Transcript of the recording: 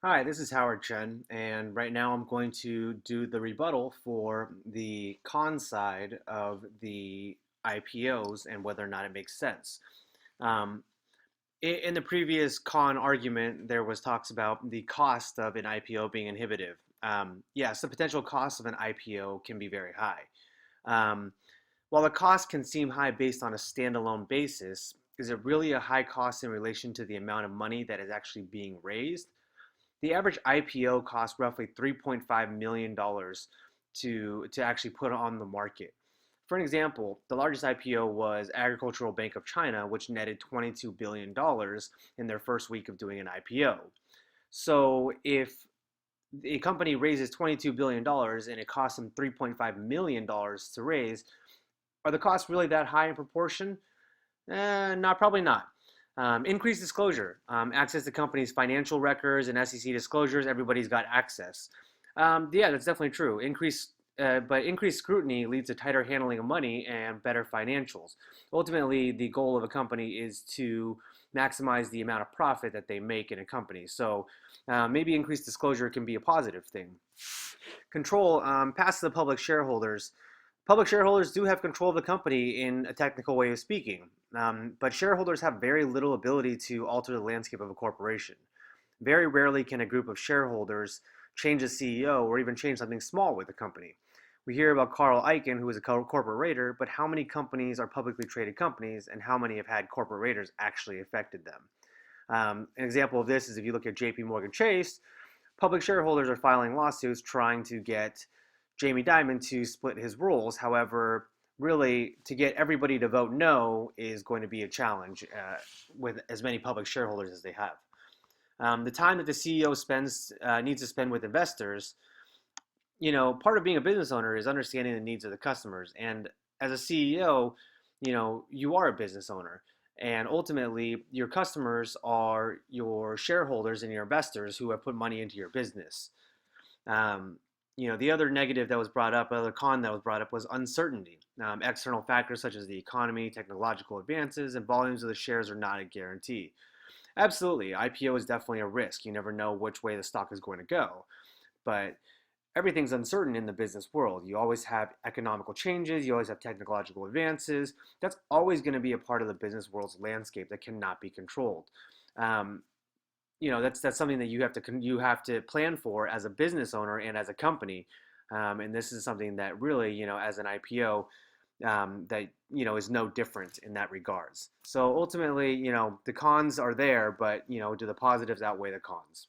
Hi, this is Howard Chen, and right now I'm going to do the rebuttal for the con side of the IPOs and whether or not it makes sense. Um, in the previous con argument, there was talks about the cost of an IPO being inhibitive. Yes, the potential cost of an IPO can be very high. Um, while the cost can seem high based on a standalone basis, is it really a high cost in relation to the amount of money that is actually being raised? The average IPO costs roughly $3.5 million dollars to actually put on the market. For an example, the largest IPO was Agricultural Bank of China, which netted $22 billion dollars in their first week of doing an IPO. So if a company raises $22 billion dollars and it costs them $3.5 million dollars to raise, are the costs really that high in proportion? Not probably not. Increased disclosure, access to companies' financial records and SEC disclosures. Everybody's got access. Yeah, that's definitely true. But increased scrutiny leads to tighter handling of money and better financials. Ultimately, the goal of a company is to maximize the amount of profit that they make in a company. So maybe increased disclosure can be a positive thing. Control passed to the public shareholders. Public shareholders do have control of the company in a technical way of speaking, but shareholders have very little ability to alter the landscape of a corporation. Very rarely can a group of shareholders change a CEO or even change something small with the company. We hear about Carl Icahn, who is a corporate raider, but how many companies are publicly traded companies and how many have had corporate raiders actually affected them? An example of this is if you look at JP Morgan Chase, public shareholders are filing lawsuits trying to get Jamie Dimon to split his roles. However, really, to get everybody to vote no is going to be a challenge with as many public shareholders as they have. The time that the CEO needs to spend with investors, part of being a business owner is understanding the needs of the customers. And as a CEO, you are a business owner. And ultimately, your customers are your shareholders and your investors who have put money into your business. Um, the other negative that was brought up, other con that was brought up was uncertainty. External factors such as the economy, technological advances, and volumes of the shares are not a guarantee. Absolutely, IPO is definitely a risk. You never know which way the stock is going to go. But everything's uncertain in the business world. You always have economical changes, you always have technological advances. That's always going to be a part of the business world's landscape that cannot be controlled. Um, that's something that you have to plan for as a business owner and as a company. And this is something that really, as an IPO, that is no different in that regards. So ultimately, the cons are there, but do the positives outweigh the cons?